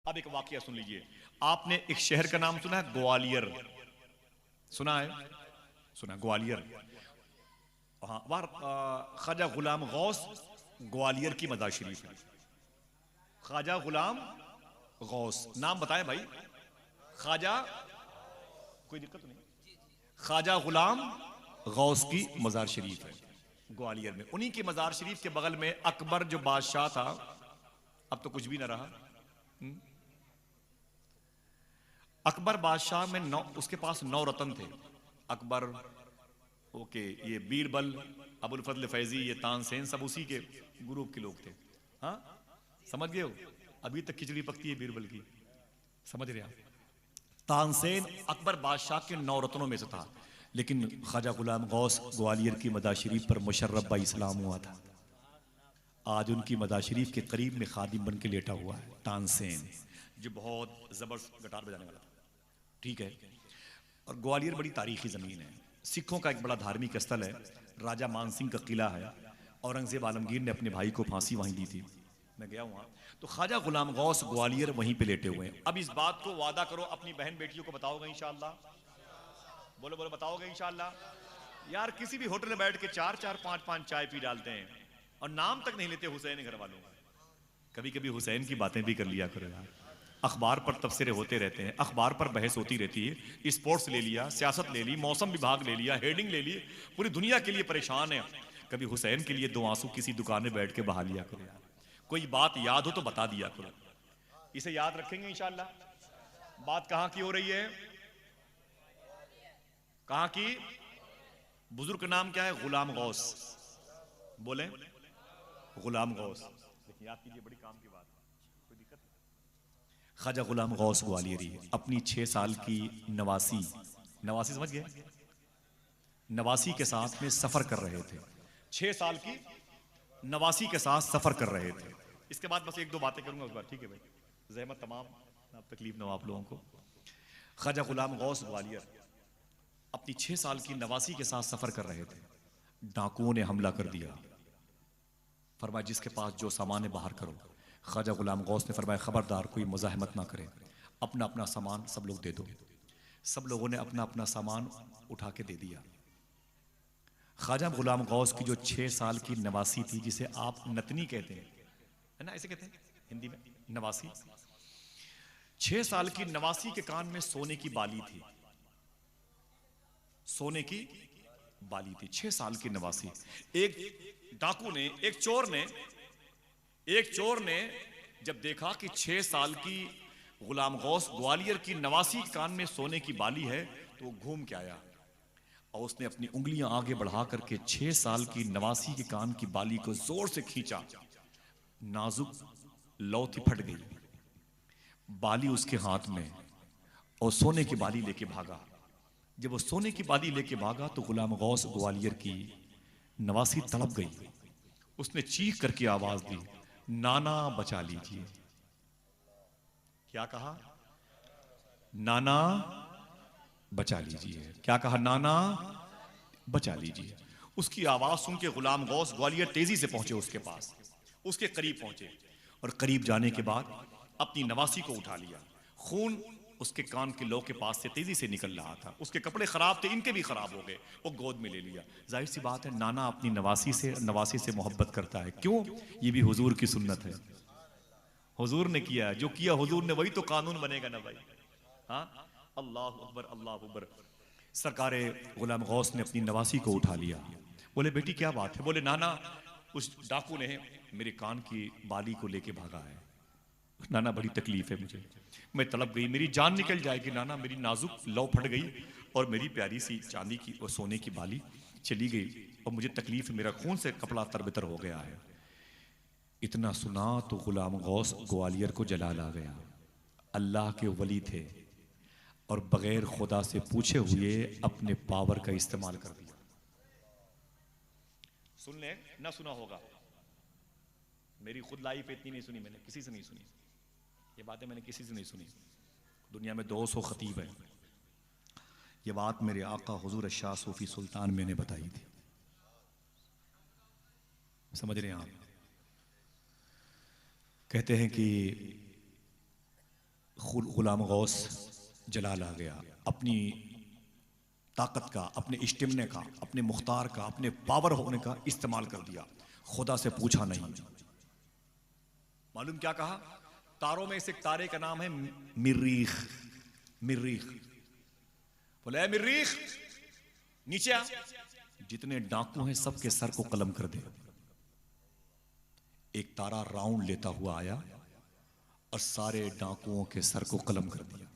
अब एक वाकया सुन लीजिए। आपने एक शहर का नाम सुना है ग्वालियर? सुना है? सुना ग्वालियर? हाँ, वहाँ ख्वाजा गुलाम गौस ग्वालियर की मज़ार शरीफ है। ख्वाजा गुलाम गौस, नाम बताएं भाई। ख्वाजा, कोई दिक्कत तो नहीं? ख्वाजा गुलाम गौस की मज़ार शरीफ है ग्वालियर में। उन्हीं की मज़ार शरीफ के बगल में अकबर जो बादशाह था, अब तो कुछ भी ना रहा। अकबर बादशाह में नौ, उसके पास 9 रतन थे। अकबर, ओके, ये बीरबल, अबुल फजल फैजी, ये तानसेन, सब उसी के ग्रुप के लोग थे। हाँ, समझ गए हो? अभी तक खिचड़ी पकती है बीरबल की, समझ रहे आप? तानसेन अकबर बादशाह के 9 रत्नों में से था। लेकिन ख्वाजा गुलाम गौस ग्वालियर की मज़ार शरीफ पर मुशर्रफ बाई इस्लाम हुआ था। आज उनकी मज़ार शरीफ के करीब में खादिम बन के लेटा हुआ है तानसेन, जो बहुत ज़बरदस्त गिटार बजाने वाला था। ठीक है। और ग्वालियर बड़ी तारीखी ज़मीन है, सिखों का एक बड़ा धार्मिक स्थल है। राजा मानसिंह का किला है। औरंगजेब आलमगीर ने अपने भाई को फांसी वहीं दी थी, मैं गया वहाँ। तो ख्वाजा गुलाम गौस ग्वालियर वहीं पे लेटे हुए हैं। अब इस बात को वादा करो अपनी बहन बेटियों को बताओगे इंशाअल्लाह? बोलो बोलो, बताओगे इंशाअल्लाह? यार किसी भी होटल में बैठ के 4-4 5-5 चाय पी डालते हैं और नाम तक नहीं लेते हुसैन घर वालों का। कभी कभी हुसैन की बातें भी कर लिया करो यार। अखबार पर तबसरे होते रहते हैं, अखबार पर बहस होती रहती है। स्पोर्ट्स ले लिया, सियासत ले ली, मौसम विभाग ले लिया, हेडिंग ले ली, पूरी दुनिया के लिए परेशान है। कभी हुसैन के लिए 2 आंसू किसी दुकान में बैठ के बहा लिया करो यार। कोई बात याद हो तो बता दिया करो, इसे याद रखेंगे इंशाअल्लाह। बात कहां की हो रही है? कहां की? बुजुर्ग का नाम क्या है? गुलाम गौस। बोले गुलाम गौस। लेकिन याद कीजिए, बड़ी काम की बात है, कोई दिक्कत नहीं। ख्वाजा गुलाम गौस ग्वालियरी अपनी 6 साल की नवासी, नवासी समझ गए? नवासी के साथ में सफर कर रहे थे। 6 साल की नवासी के साथ सफर कर रहे थे। इसके बाद बस 1-2 बातें करूंगा उस बार, ठीक है भाई? जहमत तमाम, आप तकलीफ न हो आप लोगों को। ख्वाजा गुलाम गौस ग्वालियर अपनी 6 साल की नवासी के साथ सफर कर रहे थे। डाकुओं ने हमला कर दिया। फरमाया जिसके पास जो सामान है बाहर करो। ख्वाजा गुलाम गौस ने फरमाया खबरदार कोई मुजाहमत ना करे, अपना अपना सामान सब लोग दे दो। सब लोगों ने अपना अपना सामान उठा के दे दिया। ख्वाजा गुलाम गौस की जो 6 साल की नवासी थी, जिसे आप नतनी कहते हैं, है ना, ऐसे कहते हैं हिंदी में, नवासी। 6 साल की नवासी के कान में सोने की बाली थी, सोने की बाली थी। 6 साल की नवासी। एक डाकू ने, एक चोर ने जब देखा कि 6 साल की गुलाम गौस ग्वालियर की नवासी के कान में सोने की बाली है, तो वो घूम के आया और उसने अपनी उंगलियां आगे बढ़ा करके 6 साल की नवासी के कान की बाली को जोर से खींचा। नाजुक लौथी फट गई, बाली उसके हाथ में, और सोने की बाली लेके भागा। जब वो सोने की बाली लेके भागा तो गुलाम गौस ग्वालियर की नवासी तड़प गई। उसने चीख करके आवाज दी, नाना बचा लीजिए। क्या कहा? नाना बचा लीजिए। क्या कहा? नाना बचा लीजिए। उसकी आवाज सुन के गुलाम गौस ग्वालियर तेजी से पहुंचे उसके पास, उसके करीब पहुंचे और करीब जाने के बाद अपनी नवासी को उठा लिया। खून उसके कान के लौ के पास से तेजी से निकल रहा था। उसके कपड़े खराब थे, इनके भी खराब हो गए। वो गोद में ले लिया। जाहिर सी बात है, नाना अपनी नवासी से मोहब्बत करता है। क्यों? ये भी हुजूर की सुन्नत है। हुजूर ने किया, जो किया हुजूर ने वही तो कानून बनेगा ना भाई। हाँ, अल्लाह अकबर, अल्लाह अकबर। सरकारे गुलाम गौस ने अपनी नवासी को उठा लिया। बोले बेटी क्या बात है? बोले नाना, उस डाकू ने मेरे कान की बाली को लेके भागा है। नाना बड़ी तकलीफ है मुझे, मैं तड़प गई, मेरी जान निकल जाएगी नाना, मेरी नाजुक लौ फट गई और मेरी प्यारी सी चांदी की और सोने की बाली चली गई और मुझे तकलीफ है, मेरा खून से कपड़ा तरबतर हो गया है। इतना सुना तो गुलाम गौस ग्वालियर को जलाल आ गया। अल्लाह के वली थे और बगैर खुदा से पूछे हुए अपने पावर का इस्तेमाल कर दिया। सुन ले, ना सुना होगा, मेरी खुद लाइफ इतनी नहीं सुनी मैंने, किसी से नहीं सुनी ये बातें, मैंने किसी से नहीं सुनी। दुनिया में 200 खतीब हैं। ये बात मेरे आका हुजूर शाह सूफी सुल्तान मैंने बताई थी। समझ रहे हैं आप? कहते हैं कि गुलाम गौस जलाल आ गया, अपनी ताकत का, अपने स्टेमिना का, अपने मुख्तार का, अपने पावर होने का इस्तेमाल कर दिया। खुदा से पूछा नहीं। मालूम क्या कहा? तारों में से एक तारे का नाम है मिर्रीख। मिर्रीख बोले, मिर्रीख नीचे आ, जितने डाकू हैं सबके सर को कलम कर दे। एक तारा राउंड लेता हुआ आया और सारे डाकुओं के सर को कलम कर दिया।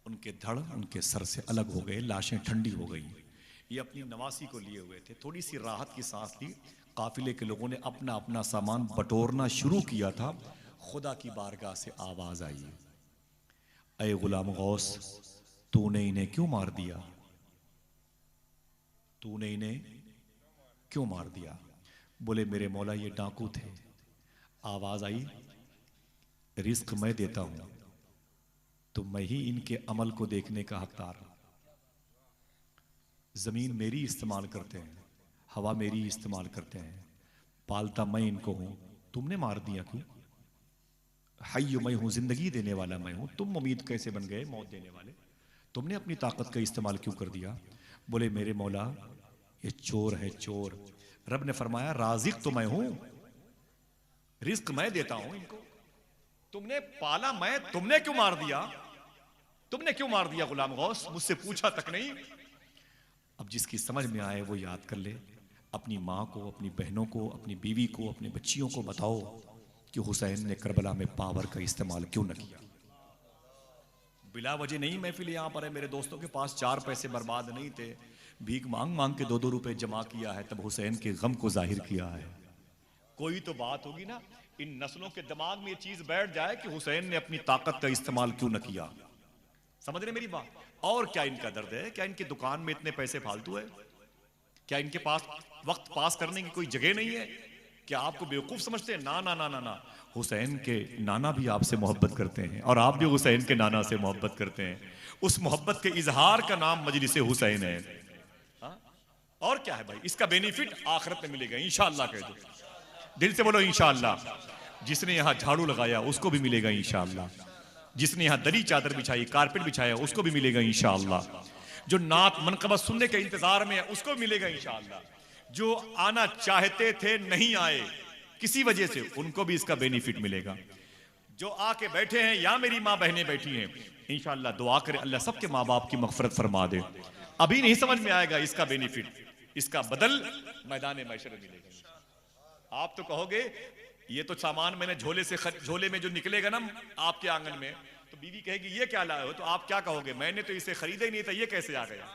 उनके धड़ उनके सर से अलग हो गए, लाशें ठंडी हो गई। ये अपनी नवासी को लिए हुए थे। थोड़ी सी राहत की सांस ली। काफिले के लोगों ने अपना अपना सामान बटोरना शुरू किया था। खुदा की बारगाह से आवाज आई, ऐ गुलाम गौस, तूने इन्हें क्यों मार दिया? तूने इन्हें क्यों मार दिया? बोले, मेरे मौला ये डाकू थे। आवाज आई, रिस्क मैं देता हूं तो मैं ही इनके अमल को देखने का हकदार हूं। जमीन मेरी इस्तेमाल करते हैं, हवा मेरी इस्तेमाल करते हैं, पालता मैं इनको हूं। तुमने मार दिया क्यों? हय्य मैं हूं, जिंदगी देने वाला मैं हूं। तुम उम्मीद कैसे बन गए मौत देने वाले? तुमने अपनी ताकत का इस्तेमाल क्यों कर दिया? बोले, मेरे मौला ये चोर है, चोर। रब ने फरमाया, राजिक तो मैं हूं, रिस्क मैं देता हूं इनको। तुमने पाला मैं, तुमने क्यों मार दिया? तुमने क्यों मार दिया गुलाम गौस? मुझसे पूछा तक नहीं। अब जिसकी समझ में आए वो याद कर ले। अपनी माँ को, अपनी बहनों को, अपनी बीवी को, अपनी बच्चियों को बताओ कि हुसैन ने करबला में पावर का इस्तेमाल क्यों न किया। बिला वजह नहीं महफिल यहां पर है। मेरे दोस्तों के पास 4 पैसे बर्बाद नहीं थे, भीख मांग मांग के 2-2 रुपए जमा किया है, तब हुसैन के गम को जाहिर किया है। कोई तो बात होगी ना। इन नस्लों के दिमाग में ये चीज बैठ जाए कि हुसैन ने अपनी ताकत का इस्तेमाल क्यों न किया। समझ रहे मेरी बात? और क्या इनका दर्द है? क्या इनकी दुकान में इतने पैसे फालतू है? क्या इनके पास वक्त पास करने की कोई जगह नहीं है? क्या आपको बेवकूफ समझते हैं? ना ना ना ना ना। हुसैन के नाना भी आपसे मोहब्बत करते हैं और आप भी हुसैन के नाना से मोहब्बत करते हैं। उस मोहब्बत के इजहार का नाम मजलिस हुसैन है। हा? और क्या है भाई? इसका बेनिफिट आखिरत में मिलेगा इंशाअल्लाह। कह दो, दिल से बोलो इंशाअल्लाह। जिसने यहां झाड़ू लगाया उसको भी मिलेगा इंशाअल्लाह। जिसने यहां दरी चादर बिछाई, कारपेट बिछाया, उसको भी मिलेगा इंशाअल्लाह। जो नात मनकबत सुनने के इंतजार में है उसको भी मिलेगा इंशाअल्लाह। जो आना चाहते थे नहीं आए किसी वजह से, उनको भी इसका बेनिफिट मिलेगा। जो आके बैठे हैं, या मेरी माँ बहनें बैठी हैं, इंशाअल्लाह दुआ करें अल्लाह सबके माँ बाप की मगफरत फरमा दे। अभी नहीं समझ में आएगा इसका बेनिफिट, इसका बदल मैदान महशर में मिलेगा। आप तो कहोगे ये तो सामान मैंने झोले में जो निकलेगा ना आपके आंगन में, तो बीवी कहेगी ये क्या लाए हो? तो आप क्या कहोगे? मैंने तो इसे खरीदा ही नहीं था, ये कैसे आ गया?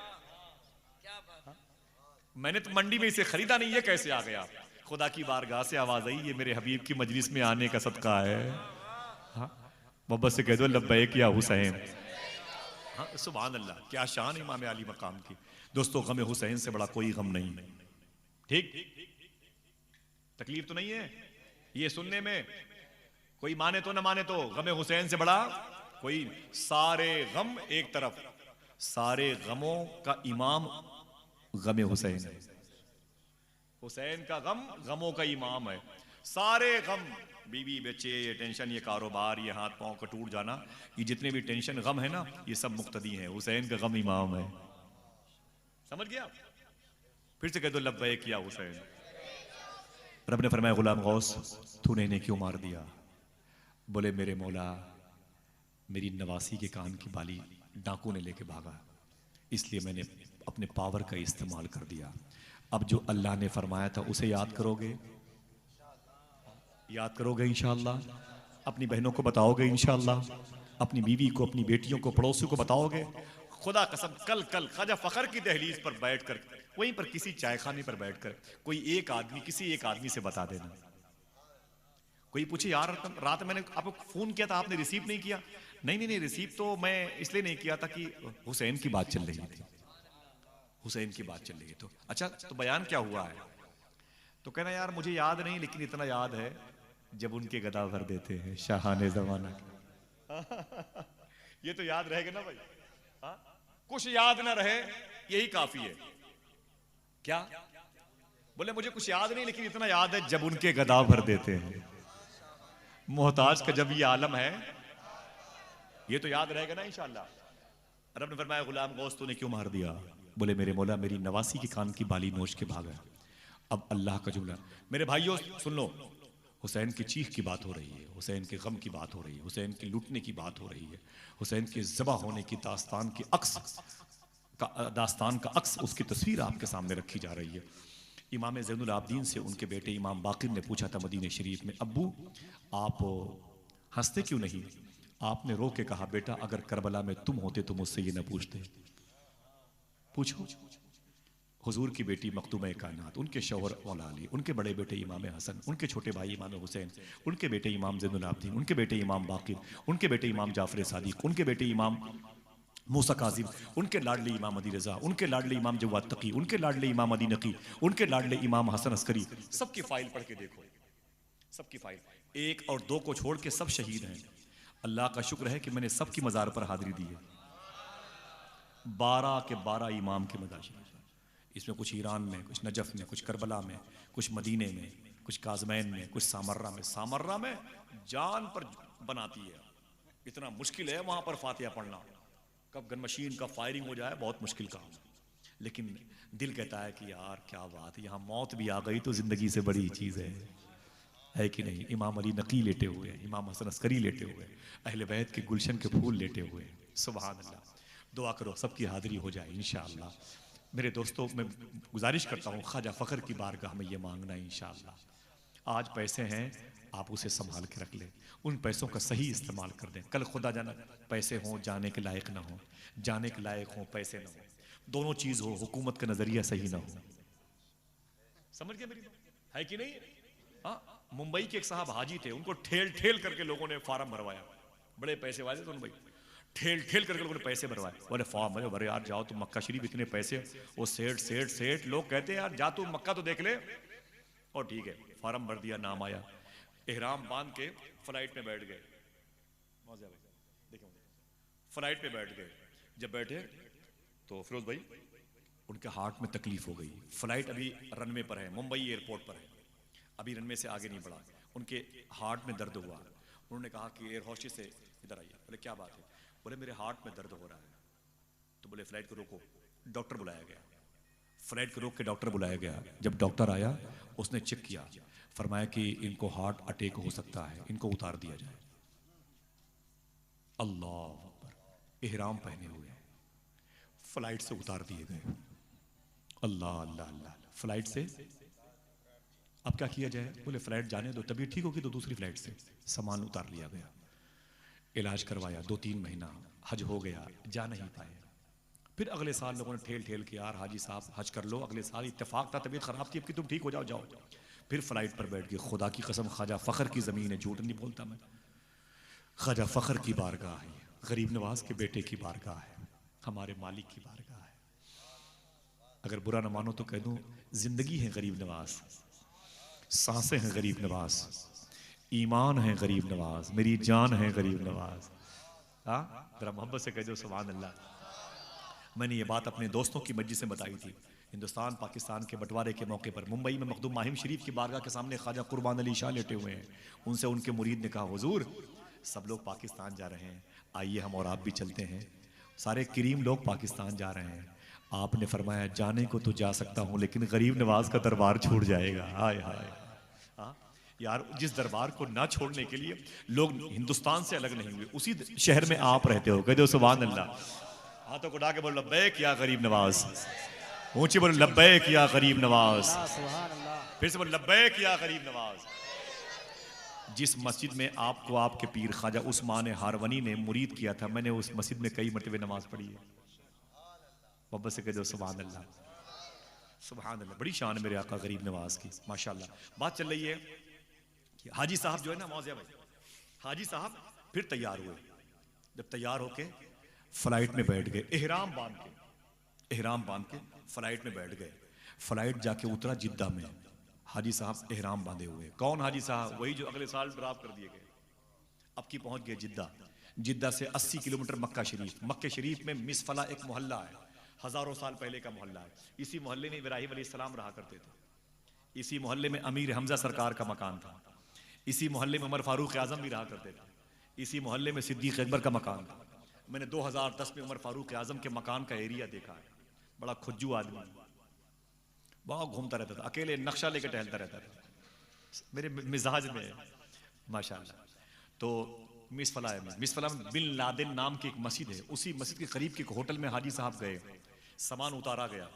मैंने तो मंडी में इसे खरीदा नहीं, ये कैसे आ गया? खुदा की बारगाह से आवाज आई, ये मेरे हबीब की मजलिस में आने का सदका है। हाँ? मोहब्बत से कह दो लब्बैक या हुसैन। हाँ, सुभान अल्लाह, क्या शान इमाम अली मकाम की। दोस्तों, गम हुसैन से बड़ा कोई गम नहीं। ठीक, तकलीफ तो नहीं है ये सुनने में। कोई माने तो ना माने तो गम हुसैन से बड़ा कोई। सारे गम एक तरफ, सारे गमों का इमाम गम हुसैन है। हुसैन का गम गमों का इमाम है। सारे गम, बीवी बच्चे, ये टेंशन, ये कारोबार, ये हाथ पांव का टूट जाना, ये जितने भी टेंशन गम है ना, ये सब मुक्तदी हैं। हुसैन का गम इमाम है। समझ गया? फिर से कह दो लब्बैक या हुसैन। रब ने फरमाया, गुलाम गौस तूने इन्हें क्यों मार दिया? बोले, मेरे मौला मेरी नवासी के कान की बाली डाकू ने लेके भागा, इसलिए मैंने अपने पावर का इस्तेमाल कर दिया। अब जो अल्लाह ने फरमाया था उसे याद करोगे? याद करोगे इंशाअल्लाह? अपनी बहनों को बताओगे इंशाअल्लाह? अपनी बीवी को, अपनी बेटियों को, पड़ोसियों को बताओगे? खुदा कसम, कल ख्वाजा फखर की दहलीज पर बैठकर, वहीं पर किसी चाय खाने पर बैठकर कोई एक आदमी किसी एक आदमी से बता देना। कोई पूछे, यार रात मैंने आपको फोन किया था, आपने रिसीव नहीं किया। नहीं, रिसीव तो मैं इसलिए नहीं किया था कि हुसैन की बात चल रही थी। हुसैन की बात चल रही है। तो अच्छा, तो बयान क्या हुआ है? तो कहना, यार मुझे याद नहीं, लेकिन इतना याद है जब उनके गदा भर देते हैं शाहाने जमाना के। ये तो याद रहेगा ना भाई। हाँ? कुछ याद ना रहे यही काफी है। क्या बोले? मुझे कुछ याद नहीं, लेकिन इतना याद है जब उनके गदा भर देते हैं। मोहताज का जब ये आलम है, ये तो याद रहेगा ना इंशाअल्लाह। रब ने फरमाया गुलाम गौस तूने क्यों मार दिया? बोले मेरे मौला मेरी नवासी की कान की बाली नोच के भागा। अब अल्लाह का जुमला, मेरे भाइयों सुन लो, हुसैन की चीख की बात हो रही है, हुसैन के गम की बात हो रही है, हुसैन की लूटने की बात हो रही है, हुसैन के ज़बा होने की दास्तान की दास्तान का अक्स उसकी तस्वीर आपके सामने रखी जा रही है। इमाम ज़ैनुल आबदीन से उनके बेटे इमाम बाकिर ने पूछा था मदीने शरीफ में, अब्बू आप हंसते क्यों नहीं? आपने रो के कहा, बेटा अगर करबला में तुम होते तो मुझसे ये न पूछते। पूछो। हुजूर की बेटी मखदूम कायनात, उनके शौहर मौला अली, उनके बड़े बेटे इमाम हसन, उनके छोटे भाई इमाम हुसैन, उनके बेटे इमाम ज़ैनुल आबदीन, उनके बेटे इमाम बाकिर, उनके बेटे इमाम जाफर सादिक, उनके बेटे इमाम मूसा काजिम, उनके लाडले इमाम अदी रजा, उनके लाडले इमाम जवाद तकी, उनके लाडले इमाम अदी नकी, उनके लाडले इमाम हसन अस्करी, सबकी फाइल पढ़ के देखो, सबकी फाइल, एक और दो को छोड़ के सब शहीद हैं। अल्लाह का शुक्र है कि मैंने सबकी मज़ार पर हाजिरी दी है। 12 के 12 इमाम के मज़ार, इसमें कुछ ईरान में, कुछ नजफ में, कुछ करबला में, कुछ मदीने में, कुछ काजमैन में, कुछ सामर्रा में। सामर्रा में जान पर बनाती है, इतना मुश्किल है वहां पर फातिहा पढ़ना, कब गन मशीन का फायरिंग हो जाए बहुत मुश्किल काम। लेकिन दिल कहता है कि यार क्या बात है, यहाँ मौत भी आ गई तो जिंदगी से बड़ी चीज़ है कि नहीं? इमाम अली नकी लेटे हुए, इमाम हसन अस्करी लेटे हुए, अहले बैत के गुलशन के फूल लेटे हुए। सुभान अल्लाह। दुआ करो सबकी हाजिरी हो जाए इंशाअल्लाह। मेरे दोस्तों मैं गुजारिश करता हूँ ख्वाजा फ़ख्र की बारगाह में ये मांगना है इंशाअल्लाह। आज पैसे हैं आप उसे संभाल के रख लें, उन पैसों का सही इस्तेमाल कर दें। कल खुदा जाना पैसे हों जाने के लायक ना हो, जाने के लायक हों पैसे ना हो, दोनों चीज़ हो, हुकूमत का नज़रिया सही ना हो। समझ गए मेरी बात है कि नहीं? हाँ, मुंबई के एक साहब हाजी थे, उनको ठेल ठेल करके लोगों ने फार्म भरवाया, बड़े पैसे वाले थे मुंबई, ठेल ठेल करके लोगों ने पैसे भरवाए। बोले फॉर्म भरे यार, जाओ तुम मक्का शरीफ, इतने पैसे। वो सेठ सेठ सेठ लोग कहते हैं यार जा तू मक्का तो देख ले। और ठीक है, फॉर्म भर दिया, नाम आया, एहराम बांध के फ्लाइट में बैठ गए। देखो फ्लाइट में बैठ गए, जब बैठे तो फिरोज भाई उनके हार्ट में तकलीफ हो गई। फ्लाइट अभी रनवे पर है, मुंबई एयरपोर्ट पर है, अभी रनवे से आगे नहीं बढ़ा, उनके हार्ट में दर्द हुआ। उन्होंने कहा कि एयर होस्टेस से इधर आइए। बोले क्या बात है? बोले मेरे हार्ट में दर्द हो रहा है। तो बोले फ्लाइट को रोको, डॉक्टर बुलाया गया, फ्लाइट को रोक के डॉक्टर बुलाया गया। जब डॉक्टर आया उसने चेक किया, फरमाया कि इनको हार्ट अटैक हो सकता है, इनको उतार दिया जाए। अल्लाह अकबर, एहराम पहने हुए फ्लाइट से उतार दिए गए। अल्लाह अल्लाह अल्लाह, फ्लाइट से अब क्या किया जाए? बोले फ्लाइट जाने दो, तबीयत ठीक होगी तो दूसरी फ्लाइट से सामान उतार लिया गया, इलाज करवाया, 2-3 महीना हज हो गया, जा नहीं पाए। फिर अगले साल लोगों ने ठेल ठेल के यार हाजी साहब हज कर लो, अगले साल इत्तेफाक था, तबीयत खराब थी, अब कि तुम ठीक हो जाओ, जाओ। फिर फ्लाइट पर बैठ गए। खुदा की कसम ख्वाजा फ़ख्र की ज़मीन है, झूठ नहीं बोलता मैं, ख्वाजा फ़ख्र की बारगाह है, गरीब नवाज के बेटे की बारगाह है, हमारे मालिक की बारगाह है। अगर बुरा न मानो तो कह दूं, जिंदगी है गरीब नवाज, सांसें हैं गरीब नवाज, ईमान है गरीब नवाज, मेरी जान है गरीब नवाज। हाँ, जरा मोहब्बत से कह दो सुभान अल्लाह। मैंने ये बात अपने दोस्तों की मस्जिद से बताई थी, हिंदुस्तान पाकिस्तान के बंटवारे के मौके पर मुंबई में मखदूम माहिम शरीफ की बारगाह के सामने ख्वाजा कुर्बान अली शाह लेटे हुए हैं। उनसे उनके मुरीद ने कहा, हुजूर सब लोग पाकिस्तान जा रहे हैं, आइए हम और आप भी चलते हैं। सारे करीम लोग पाकिस्तान जा रहे हैं। आपने फरमाया जाने को तो जा सकता हूँ, लेकिन गरीब नवाज का दरबार छूट जाएगा। हाय हाय यार, जिस दरबार को ना छोड़ने के लिए लोग हिंदुस्तान से अलग नहीं हुए, उसी शहर में आप रहते हो। कह दो सुभान अल्लाह। हाथों को उठा के बोलो लब्बैक या गरीब नवाज, ऊंची बोलो लब्बैक या गरीब नवाज, फिर से बोलो लब्बैक या गरीब नवाज। जिस मस्जिद में आपको आपके पीर ख्वाजा उस्मान हारवनी ने मुरीद किया था, मैंने उस मस्जिद में कई मरतबे नमाज पढ़ी है। मोहब्बत से कह दो सुभान अल्लाह, सुभान अल्लाह। बड़ी शान है मेरे आका गरीब नवाज की, माशाल्लाह। बात चल रही है कि हाजी साहब जो है ना मौज़िया भाई, हाजी साहब फिर तैयार हुए। जब तैयार होके फ्लाइट में बैठ गए, एहराम बांध के फ्लाइट में बैठ गए। फ्लाइट जाके उतरा जिद्दा में, हाजी साहब एहराम बांधे हुए। कौन हाजी साहब? वही जो अगले साल ड्रॉप कर दिए गए। अब की पहुंच गए जिद्दा। जिद्दा से 80 किलोमीटर मक्का शरीफ। मक्के शरीफ में मिसफला एक मोहल्ला है, हजारों साल पहले का मोहल्ला है। इसी मोहल्ले में इब्राहिम अलैहिस्सलाम रहा करते थे, इसी मोहल्ले में अमीर हमजा सरकार का मकान था, इसी मोहल्ले में उमर फारूक आजम भी रहा करते थे, इसी मोहल्ले में सिद्दीक अकबर का मकान था। मैंने 2010 में उमर फारूक आजम के मकान का एरिया देखा है। बड़ा खुज्जू आदमी, बहुत घूमता रहता था, अकेले नक्शा लेके टहलता रहता था, मेरे मिजाज में है माशाल्लाह। तो मिसफला में बिन लादेन नाम की एक मस्जिद है, उसी मस्जिद के करीब के एक होटल में हाजी साहब गए, सामान उतारा गया,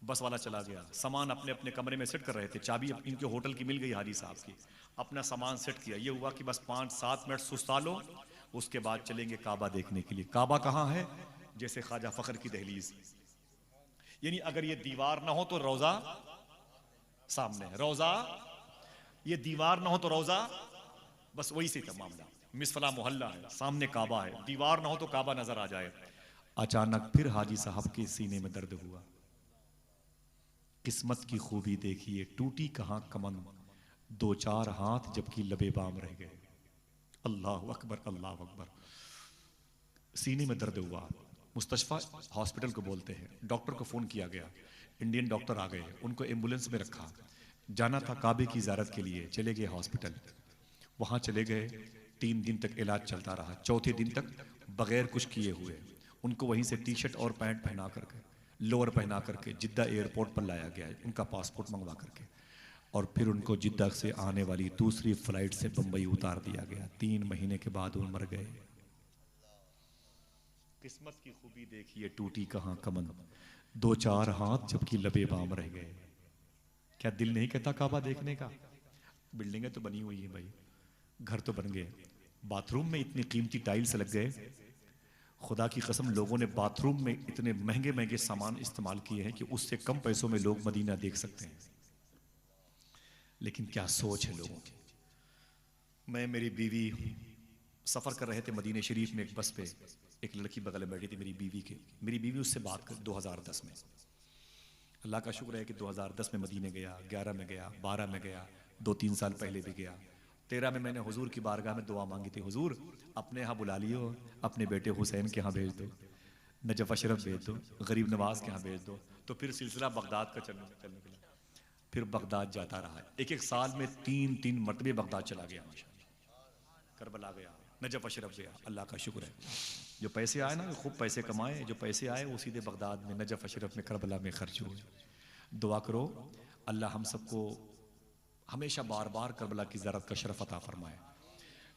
बस वाला चला गया, सामान अपने अपने कमरे में सेट कर रहे थे, चाबी इनके होटल की मिल गई हाजी साहब की, अपना सामान सेट किया। ये हुआ कि बस 5-7 मिनट सुस्ता लो, उसके बाद चलेंगे काबा देखने के लिए। काबा कहाँ है? जैसे ख्वाजा फखर की दहलीज, यानी अगर ये दीवार ना हो तो रोजा सामने है, रोजा ये दीवार ना हो तो रोजा, बस वही से था मामला। मिसफला मोहल्ला है, सामने काबा है, दीवार ना हो तो काबा नजर आ जाए। अचानक फिर हाजी साहब के सीने में दर्द हुआ। किस्मत की खूबी देखिए, टूटी कहां कमन, 2-4 हाथ जबकि लबे बाम रह गए। अल्लाह अकबर, अल्लाह अकबर। सीने में दर्द हुआ, मुस्तशफा हॉस्पिटल को बोलते हैं, डॉक्टर को फोन किया गया, इंडियन डॉक्टर आ गए, उनको एम्बुलेंस में रखा, जाना था काबे की ज़ियारत के लिए, चले गए हॉस्पिटल। वहां चले गए, 3 दिन तक इलाज चलता रहा। चौथे दिन तक बगैर कुछ किए हुए उनको वहीं से टी-शर्ट और पैंट पहना करके, लोअर पहना करके जिद्दा एयरपोर्ट पर लाया गया, उनका पासपोर्ट मंगवा करके, और फिर उनको जिद्दा से आने वाली दूसरी फ्लाइट से बंबई उतार दिया गया। 3 महीने के बाद वो मर गए। किस्मत की खूबी देखिए, टूटी कहां कमन, 2-4 हाथ जबकि लबे बाम रह गए। क्या दिल नहीं कहता काबा देखने का? बिल्डिंगें तो बनी हुई है भाई, घर तो बन गए, बाथरूम में इतनी कीमती टाइल्स लग गए, खुदा की कसम लोगों ने बाथरूम में इतने महंगे महंगे सामान इस्तेमाल किए हैं कि उससे कम पैसों में लोग मदीना देख सकते हैं। लेकिन क्या सोच है लोगों की। मैं, मेरी बीवी सफर कर रहे थे मदीने शरीफ में, एक बस पे एक लड़की बगल में बैठी थी मेरी बीवी के। मेरी बीवी उससे बात कर 2010 में, अल्लाह का शुक्र है कि 2010 में मदीने गया, 11 में गया, 12 में गया, 2-3 साल पहले भी गया, 13 में मैंने हुजूर की बारगाह में दुआ मांगी थी, हुजूर अपने यहाँ बुला लियो, अपने बेटे हुसैन के यहाँ भेज दो, नजफ अशरफ भेज दो, गरीब नवाज के यहाँ भेज दो। तो फिर सिलसिला बगदाद का चलने लगा, फिर बगदाद जाता रहा। एक साल में 3-3 मरतबे बगदाद चला गया, करबला गया, नजफ अशरफ गया। अल्लाह का शुक्र है, जो पैसे आए ना, खूब पैसे कमाए, जो पैसे आए वो सीधे बगदाद में, नजफ अशरफ में, करबला में खर्च हुए। दुआ करो अल्लाह हम सबको हमेशा बार बार करबला की ज़ियारत का शरफ अता फरमाए।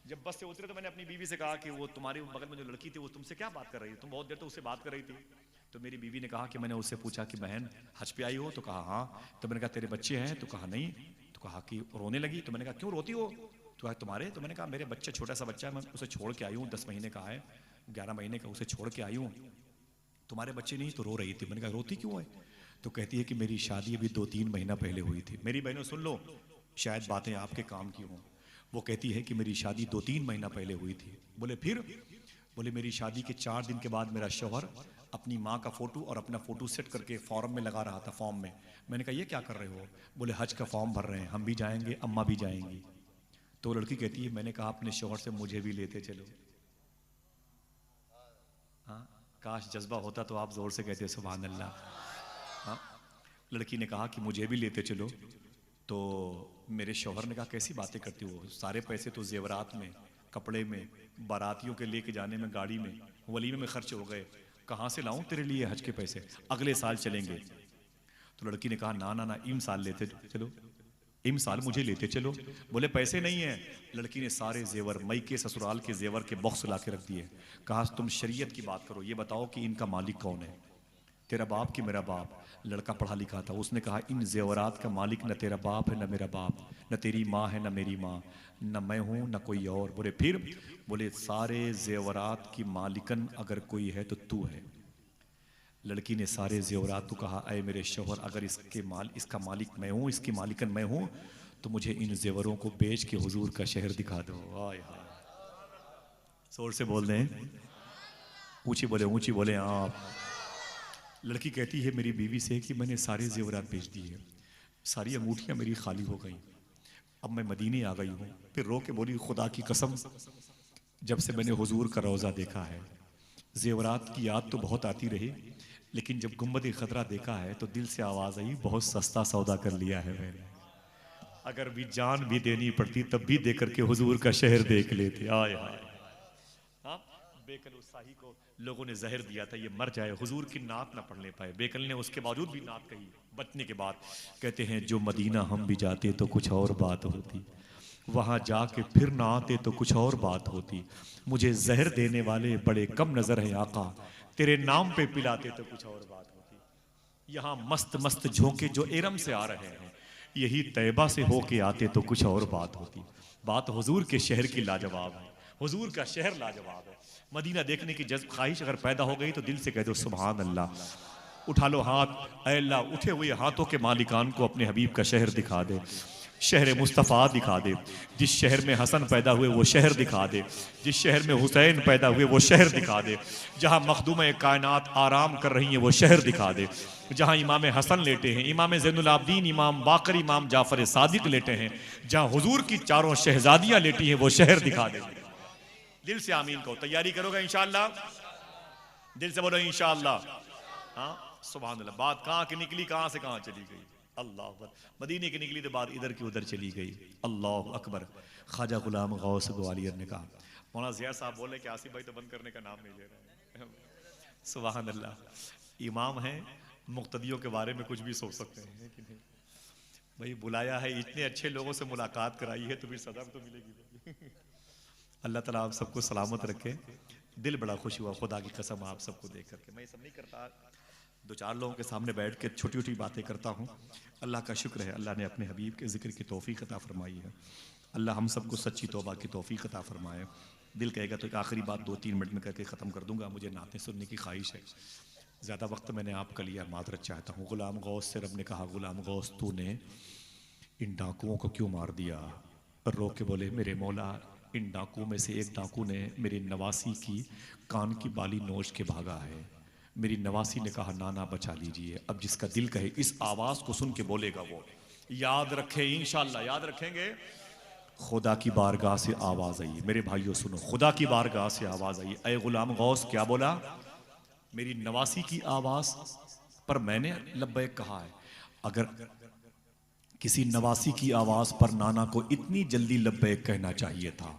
जब बस से उतरे तो मैंने अपनी बीवी से कहा कि वो तुम्हारे बगल में जो लड़की थी वो तुमसे क्या बात कर रही है, तुम बहुत देर तो उससे बात कर रही थी। तो मेरी बीवी ने कहा कि मैंने उससे पूछा कि बहन हज पे आई हो? तो कहा हाँ। तो मैंने कहा तेरे बच्चे हैं? तो कहा नहीं। तो कहा कि रोने लगी। तो मैंने कहा क्यों रोती हो? तो कहा तुम्हारे। तो मैंने कहा मेरे बच्चे, छोटा सा बच्चा है, मैं उसे छोड़ के आई हूँ, 10 महीने का है, 11 महीने का, उसे छोड़ के आई हूँ, तुम्हारे बच्चे नहीं? तो रो रही थी। मैंने कहा रोती क्यों है? तो कहती है कि मेरी शादी अभी 2-3 महीना पहले हुई थी। मेरी बहनों सुन लो, शायद बातें आपके काम की हों। वो कहती है कि मेरी शादी 2-3 महीना पहले हुई थी। बोले फिर? बोले मेरी शादी के 4 दिन के बाद मेरा शौहर अपनी माँ का फोटो और अपना फोटो सेट करके फॉर्म में लगा रहा था, फॉर्म में। मैंने कहा ये क्या कर रहे हो? बोले हज का फॉर्म भर रहे हैं, हम भी जाएंगे, अम्मा भी जाएंगी। तो लड़की कहती है मैंने कहा अपने शौहर से मुझे भी लेते चलो। हाँ, काश जज्बा होता तो आप जोर से कहते सुभान अल्लाह। हाँ, लड़की ने कहा कि मुझे भी लेते चलो। तो मेरे शौहर ने कहा कैसी बातें करती हो, सारे पैसे तो जेवरात में, कपड़े में, बारातियों के लेके जाने में, गाड़ी में, वलीमे में खर्च हो गए, कहाँ से लाऊं तेरे लिए हज के पैसे, अगले साल चलेंगे। तो लड़की ने कहा ना ना ना, इम साल लेते चलो, इम साल मुझे लेते चलो। बोले पैसे नहीं है। लड़की ने सारे जेवर, मई के ससुराल के जेवर के बॉक्स ला के रख दिए। कहा तुम शरीयत की बात करो, ये बताओ कि इनका मालिक कौन है, तेरा बाप कि मेरा बाप? लड़का पढ़ा लिखा था, उसने कहा इन जेवरात का मालिक न तेरा बाप है न मेरा बाप, न तेरी माँ है न मेरी माँ, न मैं हूँ न कोई और। बोले फिर? बोले सारे जेवरात की मालिकन अगर कोई है तो तू है। लड़की ने सारे जेवरात को कहा अय मेरे शौहर, अगर इसका मालिक मैं हूँ, इसकी मालिकन मैं हूँ, तो मुझे इन जेवरों को बेच के हुजूर का शहर दिखा दो। हाय हाय, जोर से बोल दें, ऊंची बोले, ऊंची बोले आप। लड़की कहती है मेरी बीवी से कि मैंने सारे जेवरात बेच दिए, सारी अंगूठियां मेरी खाली हो गई, अब मैं मदीने आ गई हूँ। फिर रो के बोली खुदा की कसम, जब से मैंने हुजूर का रोज़ा देखा है, जेवरात की याद तो बहुत आती रही, लेकिन जब गुम्बद खतरा देखा है तो दिल से आवाज़ आई बहुत सस्ता सौदा कर लिया है मैंने, अगर भी जान भी देनी पड़ती तब भी दे करके हुजूर का शहर देख लेते। आय हाय, बेकल उस शाही को लोगों ने जहर दिया था, ये मर जाए, हुजूर की नात ना पढ़ने पाए। बेकल ने उसके बावजूद भी नात कही बचने के बाद। कहते हैं जो मदीना हम भी जाते तो कुछ और बात होती, वहां जाके फिर ना आते तो कुछ और बात होती। मुझे जहर देने वाले बड़े कम नजर हैं आका, तेरे नाम पे पिलाते तो कुछ और बात होती। यहाँ मस्त मस्त झोंके जो एरम से आ रहे हैं, यही तैयबा से होके आते तो कुछ और बात होती। बात हुजूर के शहर की लाजवाब है, हुजूर का शहर लाजवाब है। मदीना देखने की जज्ब ख्वाहिश अगर पैदा हो गई तो दिल से कह दो सुभान अल्लाह। उठा लो हाथ, ऐ अल्लाह उठे हुए हाथों के मालिकान को अपने हबीब का शहर दिखा दे, शहर मुस्तफ़ा दिखा दे। जिस शहर में हसन पैदा हुए वो शहर दिखा दे, जिस शहर में हुसैन पैदा हुए वो शहर दिखा दे, जहाँ मखदूम कायनात आराम कर रही हैं वो शहर दिखा दे, जहाँ इमाम हसन लेटे हैं, इमाम ज़ैनुल आबदीन, इमाम बाकर, इमाम जाफर सादिक लेटे हैं, जहाँ हुजूर की चारों शहजादियाँ लेटी हैं वो शहर दिखा दे। दिल से आमीन कहो, तैयारी करोगे इंशाअल्लाह, दिल से बोलो इंशाअल्लाह। हाँ सुभान अल्लाह। बात कहाँ की निकली, कहाँ से कहाँ चली गई। अल्लाह अकबर। मदीने की निकली तो बात इधर की उधर चली गई। अल्लाह अकबर। ख्वाजा गुलाम गौस ग्वालियर ने कहा, मौलाना ज़िया साहब बोले कि आसिफ भाई तो बंद करने का नाम नहीं ले रहे हैं। सुभान अल्लाह। इमाम हैं, मुक्तदियों के बारे में कुछ भी सोच सकते हैं कि नहीं। भाई बुलाया है, इतने अच्छे लोगों से मुलाकात कराई है तो भी सदा तो मिलेगी। अल्लाह ताला आप सबको सलामत रखे। दिल बड़ा खुश हुआ खुदा की कसम आप सबको देख करके। मैं ये सब नहीं करता, दो चार लोगों के सामने बैठ के छोटी छोटी बातें करता हूँ। अल्लाह का शुक्र है, अल्लाह ने अपने हबीब के ज़िक्र की तौफीक अता फरमाई है। अल्लाह हम सबको सच्ची तौबा की तौफीक अता फरमाए। दिल कहेगा तो एक आखिरी बात 2-3 मिनट में करके ख़त्म कर दूंगा। मुझे नातें सुनने की ख्वाहिश है, ज़्यादा वक्त मैंने आपका लिया, मादरत चाहता हूँ। गुलाम गौस से रब ने कहा, गुलाम गौस तूने इन डाकुओं को क्यों मार दिया। रो के बोले, मेरे मौला इन डाकुओं में से एक डाकू ने मेरी नवासी की कान की बाली नोच के भागा है। मेरी नवासी ने कहा नाना बचा लीजिए। अब जिसका दिल कहे इस आवाज को सुन के बोलेगा वो याद रखे, इंशाअल्लाह याद रखेंगे। खुदा की बारगाह से आवाज आई, मेरे भाइयों सुनो, खुदा की बारगाह से आवाज आई, ऐ गुलाम गौस क्या बोला, मेरी नवासी की आवाज पर मैंने लब्बैक कहा है। अगर किसी नवासी की आवाज पर नाना को इतनी जल्दी लब्बैक कहना चाहिए था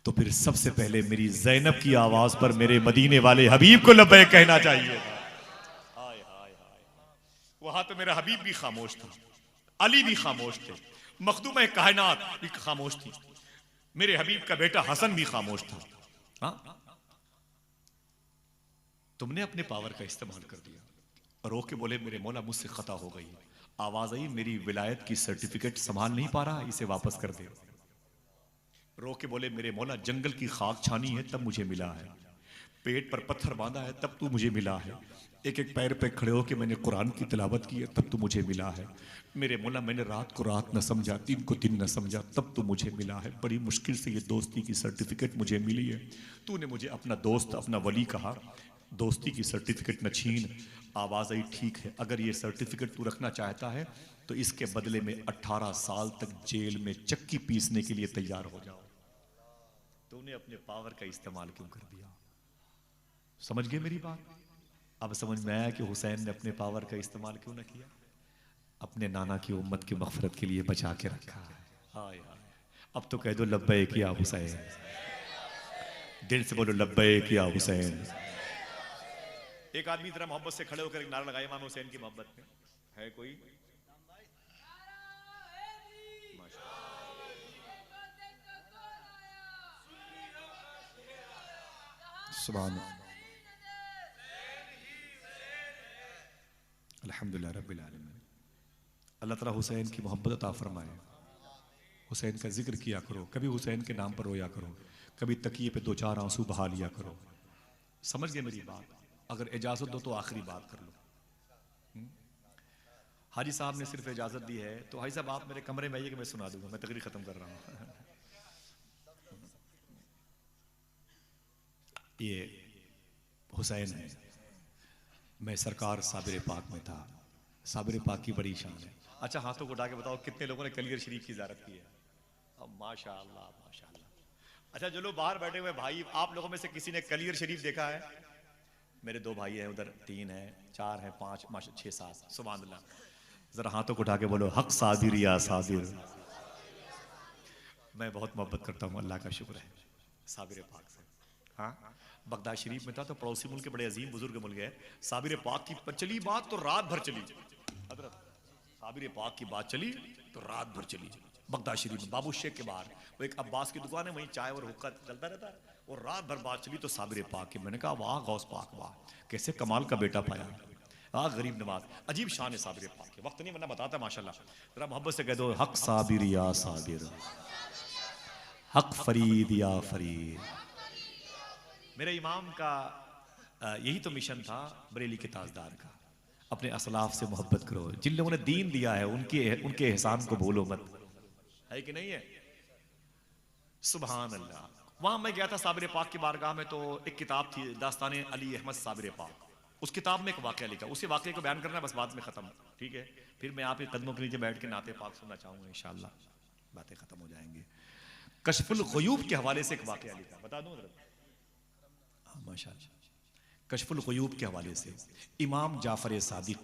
तो फिर सबसे पहले मेरी ज़ैनब की आवाज पर मेरे मदीने वाले हबीब को लब्बैक कहना चाहिए था। हाय हाय हाय, वहां तो मेरा हबीब भी खामोश था, अली भी खामोश थे, मखदूम कायनात भी खामोश थी, मेरे हबीब का बेटा हसन भी खामोश था। हाँ, तुमने अपने पावर का इस्तेमाल कर दिया। रो के बोले, मेरे मौला मुझसे खता हो गई। आवाज आई, मेरी विलायत की सर्टिफिकेट संभाल नहीं पा रहा, इसे वापस कर दे। रो के बोले, मेरे मौला जंगल की खाक छानी है तब मुझे मिला है, पेट पर पत्थर बांधा है तब तू मुझे मिला है, एक एक पैर पे खड़े होकर मैंने कुरान की तिलावत की है तब तू मुझे मिला है। मेरे मौला मैंने रात को रात न समझा, दिन को दिन न समझा, तब तू मुझे मिला है। बड़ी मुश्किल से ये दोस्ती की सर्टिफिकेट मुझे मिली है। तूने मुझे अपना दोस्त अपना वली कहा, दोस्ती की सर्टिफिकेट न छीन। आवाज आई, ठीक है, अगर ये सर्टिफिकेट तू रखना चाहता है तो इसके बदले में 18 साल तक जेल में चक्की पीसने के लिए तैयार हो जाओ। तूने अपने पावर का इस्तेमाल क्यों कर दिया। समझ गए मेरी बात। अब समझ में आया कि हुसैन ने अपने पावर का इस्तेमाल क्यों ना किया, अपने नाना की उम्मत की मग़फ़िरत के लिए बचा के रखा। हाय हाय, अब तो कह दो लब्बैक या हुसैन, दिल से बोलो लब्बैक या हुसैन। एक आदमी जरा मोहब्बत से खड़े होकर एक नारा लगाए इमाम हुसैन की मोहब्बत में, है कोई? सुभान अल्हम्दुलिल्लाह रब्बिल आलमीन। अल्लाह ताला हुसैन की मोहब्बत अता फरमाए। हुसैन का जिक्र किया करो, कभी हुसैन के नाम पर रोया करो, कभी तकिए पे 2-4 आंसू बहा लिया करो। समझ गए मेरी बात। अगर इजाजत दो तो आखिरी बात कर लो। हाजी साहब ने सिर्फ इजाजत दी है तो हाजी साहब आप मेरे कमरे में आइए कि मैं सुना दूंगा, मैं तकरीर खत्म कर रहा हूँ। ये हुसैन है, मैं सरकार साबिर पाक में था। साबिर पाक की बड़ी शान है। अच्छा हाथों को उठा के बताओ कितने लोगों ने कलियर शरीफ की ज़ियारत की है। अब माशाअल्लाह माशाअल्लाह। अच्छा जो लोग बाहर बैठे हुए भाई, आप लोगों में से किसी ने कलियर शरीफ देखा है? मेरे 2 भाई हैं उधर, 3 हैं, 4 हैं, 5 माशा 6 7, सुभान अल्लाह। जरा हाथों को उठा के बोलो हक साबिर या साबिर। मैं बहुत मोहब्बत करता हूँ, अल्लाह का शुक्र है साबिर पाक से। हाँ बगदाद शरीफ में था तो पड़ोसी मुल्क के बड़े अजीम बुजुर्ग मुल्क है, साबिर पाक की चली बात तो रात भर चली। हजरत साबिर पाक की बात चली तो रात भर चली। बगदाद शरीफ में बाबू शेख के बाहर वो एक अब्बास की दुकान है, वहीं चाय और हुक्का चलता रहता है, और रात भर बात चली तो साबिर पाक की। मैंने कहा वाह गौस पाक वाह, कैसे कमाल का बेटा पाया, गरीब नवाज। अजीब शान है साबिर पाक के। वक्त नहीं वरना बताता माशाल्लाह। जरा मोहब्बत से कह दो हक साबिर या साबिर, हक फरीद या फरीद। मेरे इमाम का यही तो मिशन था बरेली के ताजदार का, अपने असलाफ से मोहब्बत करो, जिन लोगों ने दीन दिया है उनके एहसान को भूलो मत, है कि नहीं है? सुभान अल्लाह। वहां मैं गया था साबिर पाक की बारगाह में, तो एक किताब थी दास्तान अली अहमद साबिर पाक। उस किताब में एक वाकया लिखा, उसी वाकये को बयान करना बस, बाद में खत्म, ठीक है? फिर मैं आपके कदमों के नीचे बैठ के नाते पाक सुनना चाहूंगा, इंशाअल्लाह बातें खत्म हो जाएंगी। कशफुल ग़ुयूब के हवाले से एक वाकया लिखा, बता दूं जरा? माशाअल्लाह। कशफुल ग़ुयूब के हवाले से इमाम जाफर सादिक,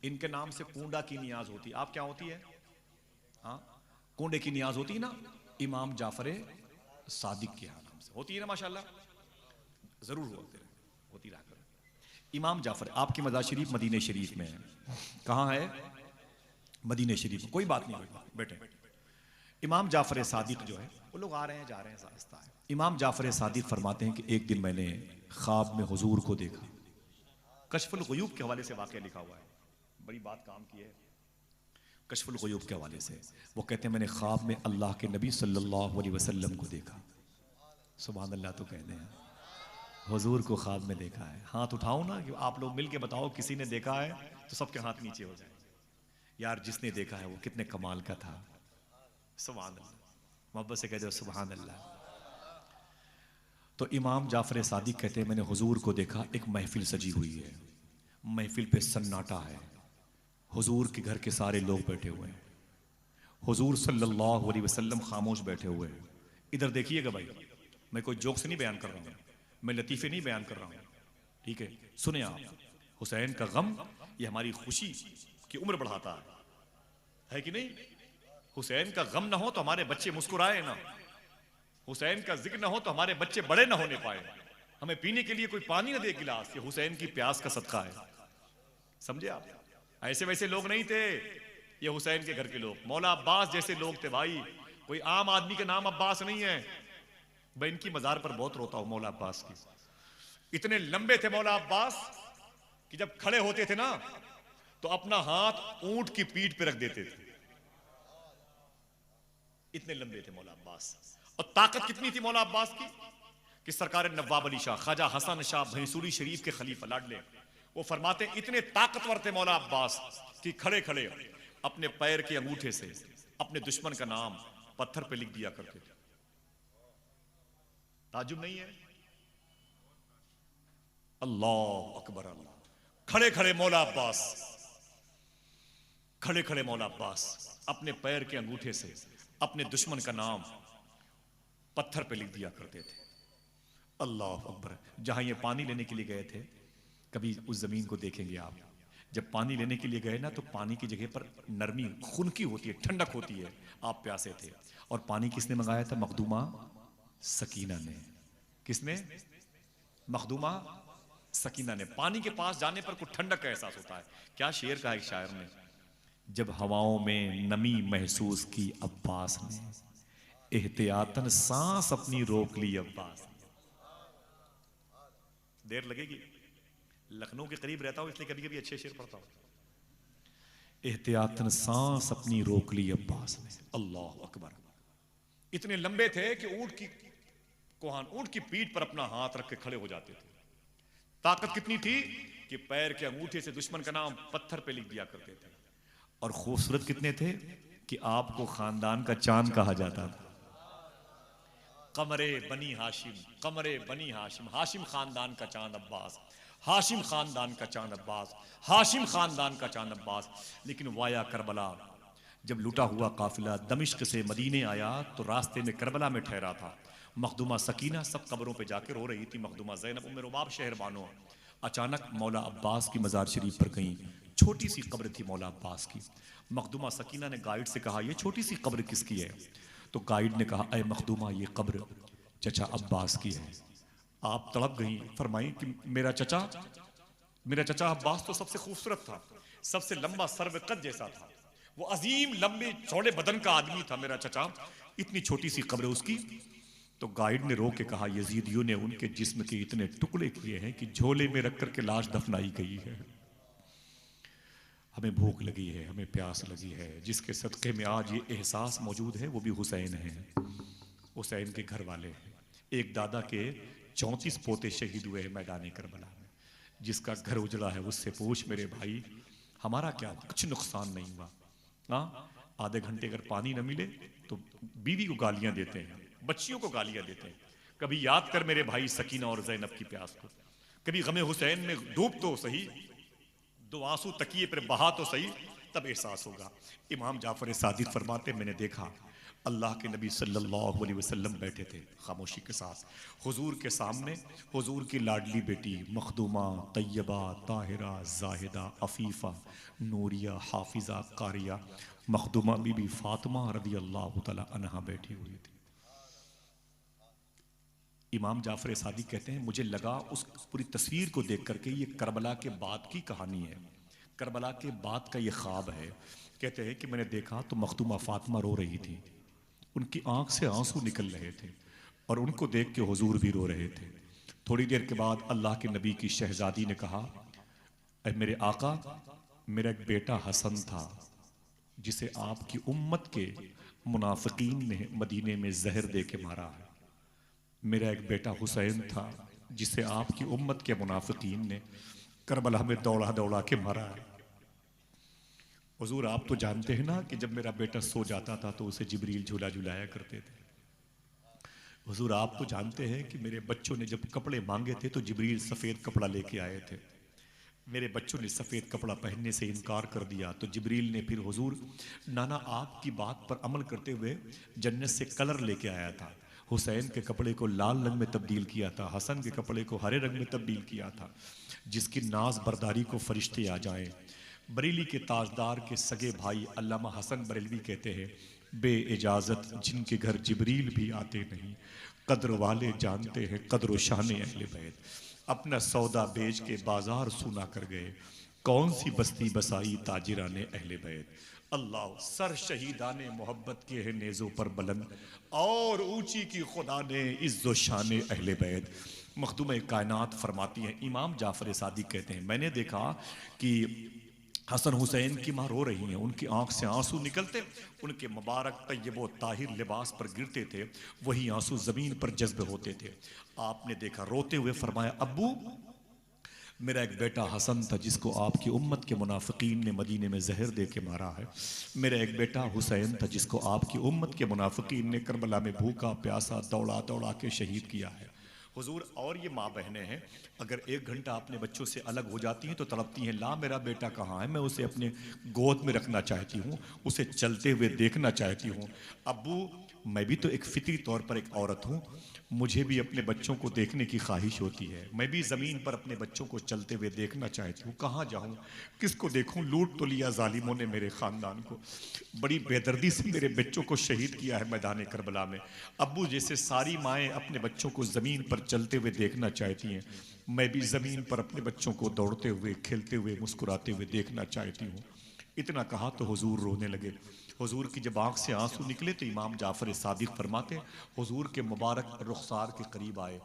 इनके नाम से कूंडा की नियाज होती। आप क्या होती है? हाँ, कूंडे की नियाज होती है ना, इमाम जाफर सादिक के नाम से होती है ना, माशाअल्लाह। जरूर होती रहा करो। इमाम जाफर, आपकी मज़ार शरीफ मदीने शरीफ में है। कहाँ है? मदीने शरीफ में। कोई बात नहीं बेटे। इमाम जाफर सादिक जो है, वो लोग आ रहे हैं जा रहे हैं, रास्ता है। इमाम जाफर सादिक फरमाते हैं कि एक दिन मैंने ख्वाब में हुजूर को देखा। कशफुल ग़ुयूब के हवाले से वाक़या लिखा हुआ है, बड़ी बात काम की है। कशफुल ग़ुयूब के हवाले से वो कहते हैं मैंने ख्वाब में अल्लाह के नबी सल्लल्लाहु अलैहि वसल्लम को देखा। सुभान अल्लाह। तो कहते हैं हुजूर को ख्वाब में देखा है। हाथ उठाओ ना, कि आप लोग मिल के बताओ किसी ने देखा है तो सबके हाथ नीचे हो जाए। यार जिसने देखा है वो कितने कमाल का था। सुभान अल्लाह। मोहब्बत से कह दो सुभान अल्लाह। तो इमाम जाफर सादिक कहते हैं मैंने हुजूर को देखा, एक महफिल सजी हुई है, महफिल पे सन्नाटा है, हुजूर के घर के सारे लोग बैठे हुए हैं, हुजूर सल्लल्लाहु अलैहि वसल्लम खामोश बैठे हुए हैं। इधर देखिएगा भाई, मैं कोई जोक से नहीं बयान कर रहा हूँ, मैं लतीफ़े नहीं बयान कर रहा हूँ, ठीक है? सुने आप, हुसैन का गम ये हमारी खुशी की उम्र बढ़ाता है कि नहीं? हुसैन का गम ना हो तो हमारे बच्चे मुस्कुराए ना, हुसैन का जिक्र ना हो तो हमारे बच्चे बड़े ना होने पाए, हमें पीने के लिए कोई पानी ना दे गिलास, ये हुसैन की प्यास का सदका है। समझे आप? ऐसे वैसे लोग नहीं थे ये हुसैन के घर के लोग, मौला अब्बास जैसे लोग थे भाई। कोई आम आदमी का नाम अब्बास नहीं है। मैं इनकी मजार पर बहुत रोता हूं मौला अब्बास की। इतने लंबे थे मौला अब्बास कि जब खड़े होते थे ना तो अपना हाथ ऊंट की पीठ पे रख देते थे, इतने लंबे थे मौला अब्बास। और ताकत कितनी थी मौला अब्बास की कि सरकार नवाब अली शाह, ख्वाजा हसन शाह भैंसूरी शरीफ के खलीफा लाडले, वो फरमाते इतने ताकतवर थे मौला अब्बास कि खड़े खड़े अपने पैर के अंगूठे से अपने दुश्मन का नाम पत्थर पे लिख दिया करते थे। ताजुब नहीं है? अल्लाह अकबर अल्लाह। खड़े खड़े मौला अब्बास, खड़े खड़े मौला अब्बास अपने पैर के अंगूठे से अपने दुश्मन का नाम पत्थर पे लिख दिया करते थे। अल्लाह अकबर। जहां ये पानी लेने के लिए गए थे, कभी उस जमीन को देखेंगे आप, जब पानी लेने के लिए गए ना तो पानी की जगह पर नरमी खुनकी होती है, ठंडक होती है। आप प्यासे थे और पानी किसने मंगाया था? मखदूमा सकीना ने। किसने? मखदूमा सकीना ने। पानी के पास जाने पर कुछ ठंडक का एहसास होता है। क्या शेर कहा एक शायर ने, जब हवाओं में नमी महसूस की अब्बास ने, एहतियातन सांस अपनी रोक ली अब्बास। देर लगेगी, लखनऊ के करीब रहता हूं इसलिए कभी कभी अच्छे शेर पढ़ता हूं। एहतियातन सांस अपनी रोक ली अब्बास ने। अल्लाह अकबर। इतने लंबे थे कि ऊंट की पीठ पर अपना हाथ रख के खड़े हो जाते थे। ताकत कितनी थी कि पैर के अंगूठे से दुश्मन का नाम पत्थर पे लिख दिया करते थे। और खूबसूरत कितने थे कि आपको खानदान का चांद कहा जाता था। कमरे बनी हाशिम, कमरे बनी हाशिम, हाशिम खानदान का चांद अब्बास, हाशिम खानदान का चांद अब्बास, हाशिम खानदान का चांद अब्बास। लेकिन वाया करबला, जब लुटा हुआ काफिला दमिश्क से मदीने आया तो रास्ते में करबला में ठहरा था। मखदूमा सकीना सब कब्रों पे जाकर रो रही थी, मखदूमा ज़ैनब उम्मे रुबाब शहर बानो। अचानक मौला अब्बास की मज़ार शरीफ पर गई, छोटी सी कब्र थी मौला अब्बास की। मखदूमा सकीना ने गाइड से कहा ये छोटी सी कब्र किसकी है? तो गाइड ने कहा अय मखदूमा ये कब्र चचा अब्बास की है। आप तड़प गई, फरमाई कि मेरा चचा अब्बास तो सबसे खूबसूरत था, सबसे लंबा सर्वकद जैसा था, वो अजीम लंबे चौड़े बदन का आदमी था मेरा चचा, इतनी छोटी सी कब्र उसकी। तो गाइड ने रो के कहा, यजीदियों ने उनके जिस्म के इतने टुकड़े किए हैं कि झोले में रख करके लाश दफनाई गई है। हमें भूख लगी है, हमें प्यास लगी है, जिसके सदक़े में आज ये एहसास मौजूद है वो भी हुसैन है, हुसैन के घर वाले हैं। एक दादा के 34 पोते शहीद हुए हैं मैदान करबला में। जिसका घर उजड़ा है उससे पूछ मेरे भाई, हमारा क्या, कुछ नुकसान नहीं हुआ। हाँ, आधे घंटे अगर पानी न मिले तो बीवी को गालियां देते हैं, बच्चियों को गालियां देते हैं। कभी याद कर मेरे भाई सकीना और ज़ैनब की प्यास को, कभी गमे हुसैन में डूब तो सही, दो आंसू तकिए पर बहा तो सही, तब एहसास होगा। इमाम जाफर सादिक फरमाते, मैंने देखा अल्लाह के नबी सल्लल्लाहु अलैहि वसल्लम बैठे थे खामोशी के साथ, हुजूर के सामने हुजूर की लाडली बेटी मखदूमा, तैयबा, ताहिरा, जाहिदा, अफीफा, नूरिया, हाफिजा, कारिया, मखदूमा बीबी फातिमा रदी अल्लाह तआला अन्हा बैठी हुई थी। इमाम जाफर सादिक कहते हैं, मुझे लगा उस पूरी तस्वीर को देख करके ये करबला के बाद की कहानी है, करबला के बाद का ये ख्वाब है। कहते हैं कि मैंने देखा तो मखदूमा फातिमा रो रही थी, उनकी आंख से आंसू निकल रहे थे और उनको देख के हुजूर भी रो रहे थे। थोड़ी देर के बाद अल्लाह के नबी की शहजादी ने कहा, ऐ मेरे आका, मेरा एक बेटा हसन था जिसे आपकी उम्मत के मुनाफिकीन ने मदीने में जहर दे के मारा है। मेरा एक बेटा हुसैन था जिसे आपकी उम्मत के मुनाफिकीन ने करबला में दौड़ा दौड़ा के मारा है। हुजूर आप तो जानते हैं ना कि जब मेरा बेटा सो जाता था तो उसे जिब्रील झूला झुलाया करते थे। हुजूर आप तो जानते हैं कि मेरे बच्चों ने जब कपड़े मांगे थे तो जिब्रील सफ़ेद कपड़ा लेके आए थे। मेरे बच्चों ने सफ़ेद कपड़ा पहनने से इनकार कर दिया तो जिब्रील ने फिर हुजूर नाना आपकी बात पर अमल करते हुए जन्नत से कलर लेके आया था। हुसैन के कपड़े को लाल रंग में तब्दील किया था, हसन के कपड़े को हरे रंग में तब्दील किया था, जिसकी नाज बरदारी को फरिश्ते आ जाएं। बरेली के ताजदार के सगे भाई अल्लामा हसन बरेलवी कहते हैं, बे इजाज़त जिनके घर जिब्रील भी आते नहीं, कद्र वाले जानते हैं कद्र शान अहले बैत। अपना सौदा बेच के बाजार सुना कर गए, कौन सी बस्ती बसाई ताजिराने अहले बैत। अल्लाह सर शहीदाने मोहब्बत के है नेज़ों पर बुलंद, और ऊंची की खुदा ने इज्जो शान अहले बैत। मखदूम कायनात फरमाती हैं, इमाम जाफर सादिक कहते हैं, मैंने देखा कि हसन हुसैन की माँ रो रही हैं, उनकी आंख से आंसू निकलते, उनके मुबारक तैयबो ताहिर लिबास पर गिरते थे, वही आंसू जमीन पर जज्ब होते थे। आपने देखा रोते हुए फरमाया, अब्बू मेरा एक बेटा हसन था जिसको आपकी उम्मत के मुनाफिकीन ने मदीने में जहर दे के मारा है। मेरा एक बेटा हुसैन था जिसको आपकी उम्मत के मुनाफिकीन ने करबला में भूखा प्यासा दौड़ा दौड़ा के शहीद किया है। हुजूर और ये माँ बहनें हैं, अगर एक घंटा अपने बच्चों से अलग हो जाती हैं तो तड़पती हैं, ला मेरा बेटा कहाँ है, मैं उसे अपने गोद में रखना चाहती हूँ, उसे चलते हुए देखना चाहती हूँ। अब्बू मैं भी तो एक फितरी तौर पर एक औरत हूँ, मुझे भी अपने बच्चों को देखने की ख्वाहिश होती है, मैं भी ज़मीन पर अपने बच्चों को चलते हुए देखना चाहती हूँ। कहाँ जाऊँ, किसको देखूँ, लूट तो लिया जालिमों ने मेरे ख़ानदान को, बड़ी बेदर्दी से मेरे बच्चों को शहीद किया है मैदान करबला में। अब्बू जैसे सारी माएँ अपने बच्चों को ज़मीन पर चलते हुए देखना चाहती हैं, मैं भी ज़मीन पर अपने बच्चों को दौड़ते हुए खेलते हुए मुस्कुराते हुए देखना चाहती हूँ। इतना कहा तो हुजूर रोने लगे। हुजूर की जब आंख से आंसू निकले तो इमाम जाफर सादिक फरमाते, हुजूर के मुबारक रुखसार के करीब आए,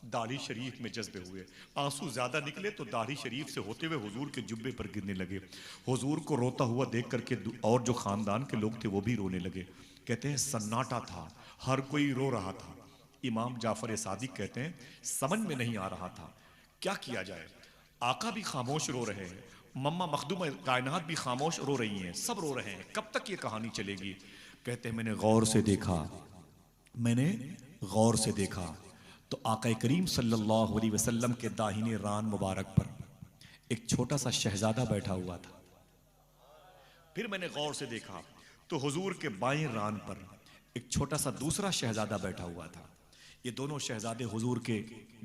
दाढ़ी शरीफ में जज्बे हुए, आंसू ज्यादा निकले तो दाढ़ी शरीफ से होते हुए हुजूर के जुब्बे पर गिरने लगे। हुजूर को रोता हुआ देख करके और जो खानदान के लोग थे वो भी रोने लगे। कहते हैं सन्नाटा था, हर कोई रो रहा था। इमाम जाफर सादिक कहते हैं समझ में नहीं आ रहा था क्या किया जाए, आका भी खामोश रो रहे हैं, मम्मा मखदूम कायनात भी खामोश रो रही हैं, सब रो रहे हैं, कब तक ये कहानी चलेगी। कहते हैं मैंने गौर से देखा तो आका करीम सल्लल्लाहु अलैहि वसल्लम के दाहिने रान मुबारक पर एक छोटा सा शहजादा बैठा हुआ था। फिर मैंने गौर से देखा तो हुजूर के बाएं रान पर एक छोटा सा दूसरा शहजादा बैठा हुआ था। ये दोनों शहजादे हुजूर के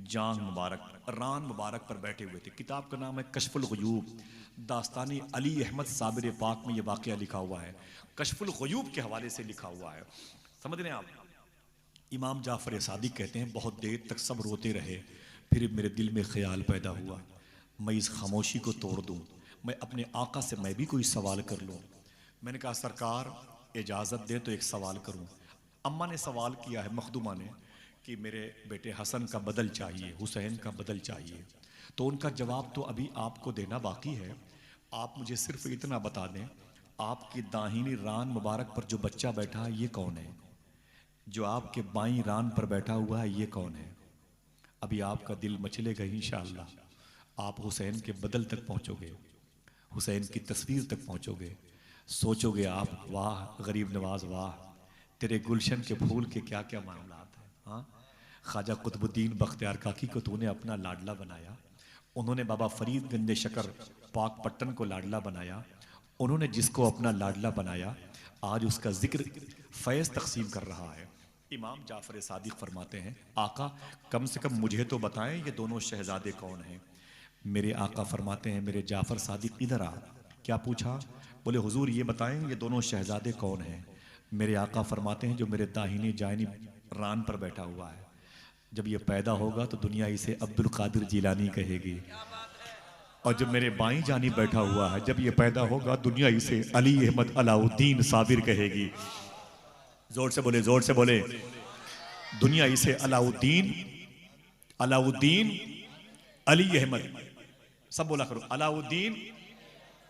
जांग मुबारक रान मुबारक पर बैठे हुए थे। किताब का नाम है कशफुल ग़ुयूब, दास्तानी अली अहमद साबिर पाक में ये वाक़या लिखा हुआ है, कशफुल ग़ुयूब के हवाले से लिखा हुआ है। समझ रहे हैं आप, इमाम जाफ़र सादिक कहते हैं बहुत देर तक सब रोते रहे, फिर मेरे दिल में ख्याल पैदा हुआ मैं इस खामोशी को तोड़ दूं, मैं अपने आका से मैं भी कोई सवाल कर लूं। मैंने कहा सरकार इजाज़त दे तो एक सवाल करूं। अम्मा ने सवाल किया है मखदूमा ने कि मेरे बेटे हसन का बदल चाहिए, हुसैन का बदल चाहिए। तो उनका जवाब तो अभी आपको देना बाकी है, आप मुझे सिर्फ इतना बता दें आपकी दाहिनी रान मुबारक पर जो बच्चा बैठा है ये कौन है, जो आपके बाईं रान पर बैठा हुआ है ये कौन है। अभी आपका दिल मचलेगा इंशाअल्लाह, आप हुसैन के बदल तक पहुंचोगे, हुसैन की तस्वीर तक पहुंचोगे, सोचोगे आप वाह गरीब नवाज वाह, तेरे गुलशन के फूल के क्या क्या मामलात हैं। हाँ, ख्वाजा कुतुबुद्दीन बख्तियार काकी को तूने अपना लाडला बनाया, उन्होंने बाबा फरीद गंज शकर पाक पट्टन को लाडला बनाया, उन्होंने जिसको अपना लाडला बनाया आज उसका जिक्र फैज़ तकसीम कर रहा है। इमाम जाफ़र सादिक फरमाते हैं आका कम से कम मुझे तो बताएं ये दोनों शहजादे कौन हैं। मेरे आका फरमाते हैं मेरे जाफ़र सादिक इधर आ। क्या पूछा? बोले हुजूर ये बताएं ये दोनों शहजादे कौन हैं। मेरे आका फरमाते हैं जो मेरे दाहिनी जानी रान पर बैठा हुआ है, जब ये पैदा होगा तो दुनिया इसे अब्दुल कादिर जिलानी कहेगी, और जब मेरे बाईं जानी बैठा हुआ है जब ये पैदा होगा दुनिया इसे अली अहमद अलाउद्दीन साबिर कहेगी। जोर से बोले, जोर से बोले, दुनिया इसे अलाउद्दीन अलाउद्दीन अली अहमद, सब बोला करो अलाउद्दीन,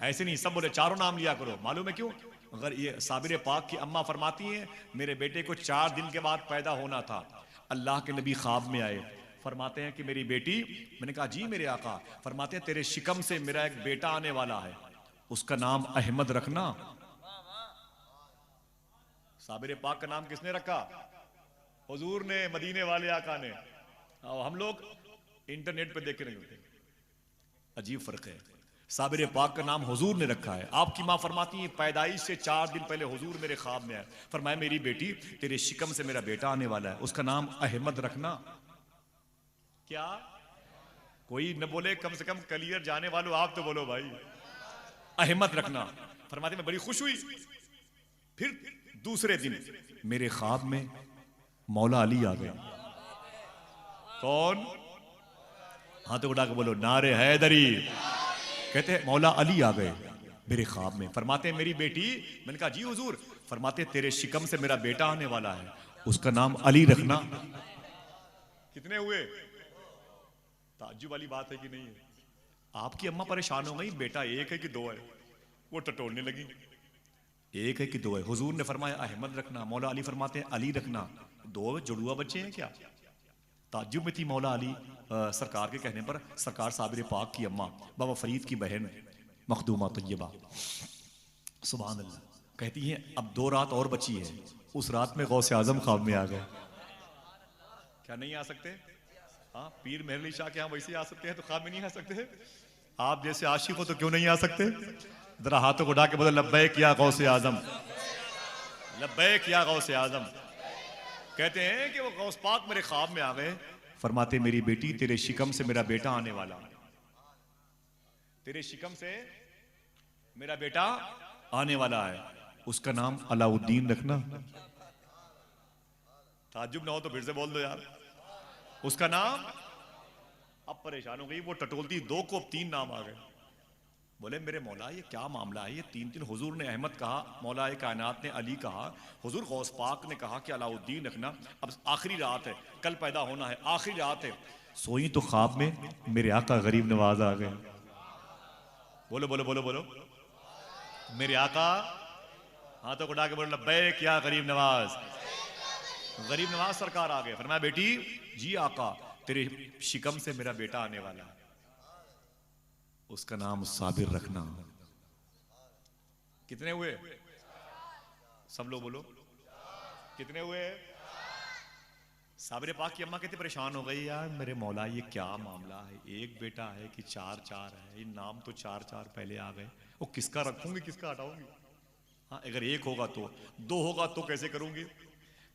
ऐसे नहीं सब बोले, चारों नाम लिया करो। मालूम है क्यों? अगर ये साबिर पाक की अम्मा फरमाती हैं मेरे बेटे को 4 दिन के बाद पैदा होना था, अल्लाह के नबी ख्वाब में आए, फरमाते हैं कि मेरी बेटी, मैंने कहा जी मेरे आका, फरमाते हैं तेरे शिकम से मेरा एक बेटा आने वाला है, उसका नाम अहमद रखना। साबिर पाक का नाम किसने रखा? हुजूर ने, मदीने वाले आका ने। हम लोग इंटरनेट पे देख रहे होते, अजीब फर्क है। साबिर पाक का नाम हुजूर ने रखा है। आपकी माँ फरमाती है पैदाइश से 4 दिन पहले हुजूर मेरे ख्वाब में आए, फरमाया मेरी बेटी तेरे शिकम से मेरा बेटा आने वाला है, उसका नाम अहमद रखना। क्या कोई न बोले? कम से कम कलियर जाने वालों आप तो बोलो भाई, अहमद रखना। फरमाते मैं बड़ी खुश हुई। फिर दूसरे दिन मेरे ख्वाब में मौला अली आ गए। कौन? हाथों उठा के बोलो नारे हैदरी। कहते हैं मौला अली आ गए मेरे ख्वाब में, फरमाते हैं मेरी बेटी, मैंने कहा जी हुजूर, फरमाते तेरे शिकम से मेरा बेटा आने वाला है, उसका नाम अली रखना। कितने हुए? ताज्जुब वाली बात है कि नहीं है? आपकी अम्मा परेशान हो गई, बेटा एक है कि दो है? वो टटोलने लगी, एक है कि दो है? हुजूर ने फरमाया अहमद रखना, मौला अली फरमाते हैं अली रखना, दो जुड़वा बच्चे हैं क्या? ताज्जुब में थी मौला अली सरकार के कहने पर। सरकार साबिर पाक की अम्मा बाबा फरीद की बहन मखदूमा तैयबा सुभान अल्लाह कहती हैं अब 2 रात और बची है, उस रात में गौसे आजम ख्वाब में आ गए। क्या नहीं आ सकते? हाँ, पीर मेहरली शाह के यहाँ वैसे आ सकते हैं तो ख्वाब में नहीं आ सकते? आप जैसे आशिक हो तो क्यों नहीं आ सकते? जरा हाथों को उठा के बोले लब्बैक या गौसे आजम, लब्बैक या गौसे आजम। कहते हैं कि वो गौस पाक मेरे ख्वाब में आ गए, फरमाते मेरी बेटी तेरे शिकम से मेरा बेटा आने वाला, तेरे शिकम से मेरा बेटा आने वाला है, उसका नाम अलाउद्दीन रखना। ताज्जुब ना हो तो फिर से बोल दो यार, उसका नाम। अब परेशान हो गई वो टटोलती, 2 को 3 नाम आ गए। बोले मेरे मौला ये क्या मामला है? ये 3 हुजूर ने अहमद कहा, मौला कायनात ने अली कहा, हुजूर गौस पाक ने कहा कि अलाउद्दीन रखना। अब आखिरी रात है, कल पैदा होना है, आखिरी रात है। सोई तो ख्वाब में मेरे आका गरीब नवाज आ गए। बोलो बोलो बोलो बोलो, मेरे आका हाथों को उठा के बोलो लब्बैक या गरीब नवाज। गरीब नवाज सरकार आ गए, फरमाया बेटी जी आका तेरे शिकम से मेरा बेटा आने वाला है, उसका नाम साबिर रखना। कितने हुए? सब लोग बोलो कितने हुए? साबिर पाक की अम्मा कहते परेशान हो गई, यार मेरे मौला ये क्या मामला है, एक बेटा है कि 4 है? ये नाम तो 4 पहले आ गए, वो किसका रखूंगी किसका हटाऊंगी? हाँ अगर एक होगा तो, 2 होगा तो कैसे करूंगी?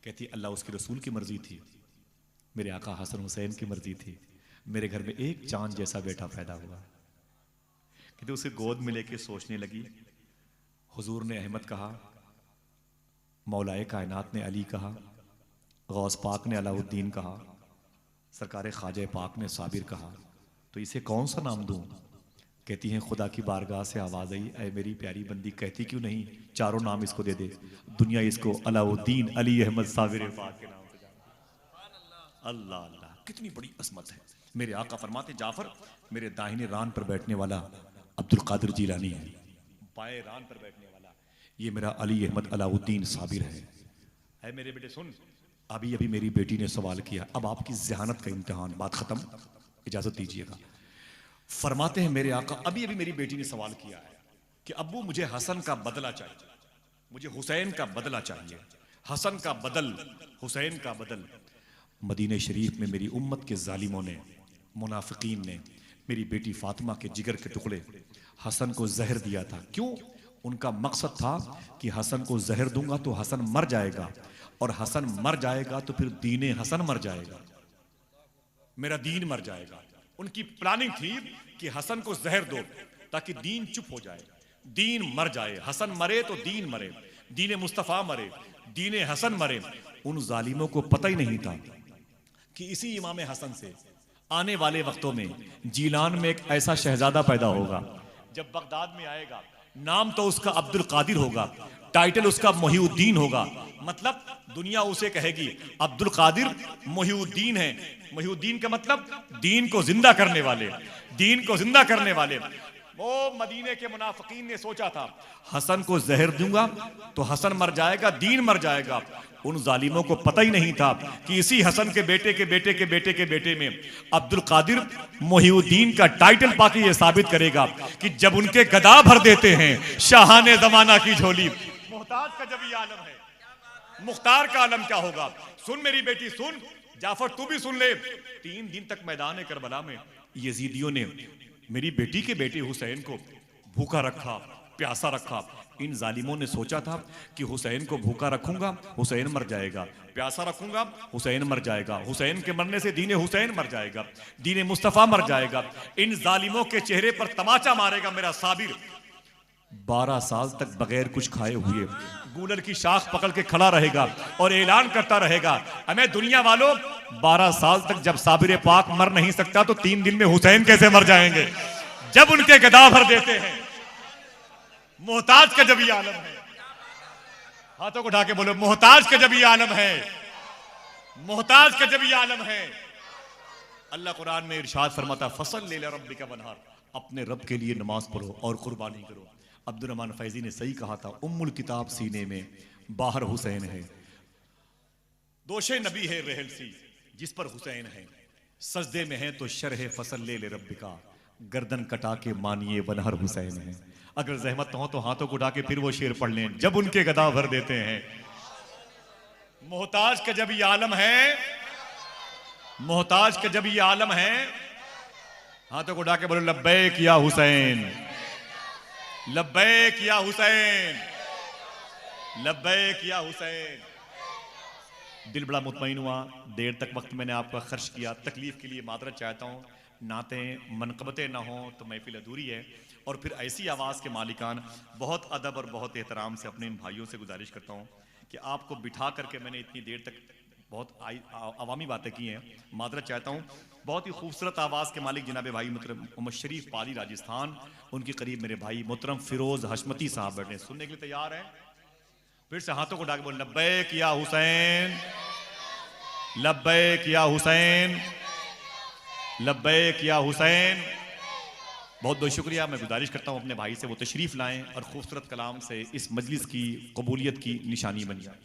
कहती अल्लाह उसके रसूल की मर्जी थी, मेरे आका हसन हुसैन की मर्जी थी, मेरे घर में एक चांद जैसा बेटा पैदा हुआ। कहते उसे गोद में लेके सोचने लगी, हुजूर ने अहमद कहा, मौलाए कायनात ने अली कहा, गौस पाक ने अलाउद्दीन कहा, सरकार ख्वाजा पाक ने साबिर कहा, तो इसे कौन सा नाम दूं? कहती हैं खुदा की बारगाह से आवाज़ आई, ऐ मेरी प्यारी बंदी, कहती क्यों नहीं चारों नाम इसको दे दे, दुनिया इसको अलाउद्दीन अली अहमद साबिर पाक के नाम से जानती। अल्लाह अल्लाह, कितनी बड़ी असमत है। मेरे आका फरमाते, जाफर मेरे दाहिने रान पर बैठने वाला अब्दुल कादिर जीलानी है, बाएं रान पर बैठने वाला ये मेरा अली अहमद अलाउद्दीन साबिर है। ऐ मेरे बेटे सुन, अभी अभी मेरी बेटी ने सवाल किया, अब आपकी ज़हानत का इम्तिहान, बात खत्म, इजाजत दीजिएगा। फरमाते हैं मेरे आका, अभी अभी मेरी बेटी ने सवाल किया है कि अब्बू मुझे हसन का बदला चाहिए, मुझे हुसैन का बदला चाहिए, हसन का बदल, हुसैन का बदल। मदीने शरीफ में मेरी उम्मत के जालिमों ने, मुनाफिकीन ने मेरी बेटी फातिमा के जिगर के टुकड़े हसन को जहर दिया था। क्यों? उनका मकसद था कि हसन को जहर दूंगा तो हसन मर जाएगा, और हसन मर जाएगा तो फिर दीने हसन मर जाएगा, मेरा दीन मर जाएगा। उनकी प्लानिंग थी कि हसन को जहर दो ताकि दीन चुप हो जाए, दीन मर जाए, हसन मरे तो दीन मरे, दीन मुस्तफ़ा मरे, दीन हसन मरे। उन जालिमों को पता ही नहीं था कि इसी इमाम हसन से आने वाले वक्तों में जीलान में एक ऐसा शहजादा पैदा होगा, जब बगदाद में आएगा नाम तो उसका अब्दुल कादिर होगा, टाइटल उसका मोहिउद्दीन होगा, मतलब दुनिया उसे कहेगी अब्दुल कादिर मोहिउद्दीन है। मोहिउद्दीन का मतलब दीन को जिंदा करने वाले, दीन को जिंदा करने वाले। वो मदीने के मुनाफिकीन ने सोचा था हसन को जहर दूंगा तो हसन मर जाएगा, दीन मर जाएगा। उन जालिमों को पता ही नहीं था कि इसी हसन के बेटे के बेटे के बेटे के बेटे में अब्दुल कादिर मोहिउद्दीन का टाइटल पाके ये साबित करेगा कि जब उनके गदा भर देते हैं शाहाने जमाना की झोली, मोहताज का जब ये आलम है, मुख्तार का आलम क्या होगा। सुन मेरी बेटी सुन, जाफर तू भी सुन ले। 3 दिन तक मैदान करबला में यजीदियों ने मेरी बेटी के बेटे हुसैन को भूखा रखा, प्यासा रखा। इन जालिमों ने सोचा था कि हुसैन को भूखा रखूंगा हुसैन मर जाएगा, प्यासा रखूंगा हुसैन मर जाएगा, हुसैन के मरने से दीन हुसैन मर जाएगा, दीन मुस्तफ़ा मर जाएगा। इन जालिमों के चेहरे पर तमाचा मारेगा मेरा साबिर। 12 साल तक बगैर कुछ खाए हुए गूलर की शाख पकड़ के खड़ा रहेगा और ऐलान करता रहेगा, हमें दुनिया वालों 12 साल तक जब साबिर पाक मर नहीं सकता तो 3 दिन में हुसैन कैसे मर जाएंगे। जब उनके गदा भर देते हैं, मोहताज का जब ये आलम है, हाथों को उठा के बोलो मोहताज का जब ये आलम है, मोहताज का जब ये आलम है। अल्लाह कुरान में इरशाद फरमाता, फसल ले रब्बिका वनहर, अपने रब के लिए नमाज पढ़ो और कुर्बानी करो। अब्दुल रहमान फैजी ने सही कहा था, उम्मुल किताब सीने में बाहर हुसैन है, दोशे नबी है रहल सी जिस पर हुसैन है, सजदे में है तो शरह फसल ले रब्बिका, गर्दन कटा के मानिए वनहर हुसैन है। अगर जहमत हो तो हाथों को उठा के फिर वो शेर पढ़ लें, जब उनके गदा भर देते हैं। मोहताज का जब ये आलम है, मोहताज का जब ये आलम है, हाथों को उठा के बोलो लब्बैक या हुसैन, लब्बैक या हुसैन, लब्बैक या हुसैन। दिल बड़ा मुतमईन हुआ, देर तक वक्त मैंने आपका खर्च किया, तकलीफ के लिए मादरत चाहता हूँ। नातें मनकबतें ना हो तो महफिल अधूरी है। और फिर ऐसी आवाज़ के मालिकान बहुत अदब और बहुत एहतराम से अपने इन भाइयों से गुजारिश करता हूँ कि आपको बिठा करके मैंने इतनी देर तक बहुत अवामी बातें की हैं, मादरत चाहता हूँ। बहुत ही खूबसूरत आवाज़ के मालिक जनाब भाई मुहतरम मोहम्मद शरीफ पाली राजस्थान, उनके करीब मेरे भाई मोहतरम फिरोज हशमती साहब बैठे, सुनने के लिए तैयार हैं। फिर से हाथों को उठा के बोल लब्बैक या हुसैन, लब्बैक या हुसैन, लब्बैक या हुसैन। बहुत बहुत शुक्रिया। मैं गुजारिश करता हूँ अपने भाई से वो तशरीफ़ लाएं और खूबसूरत कलाम से इस मजलिस की कबूलियत की निशानी बन जाए।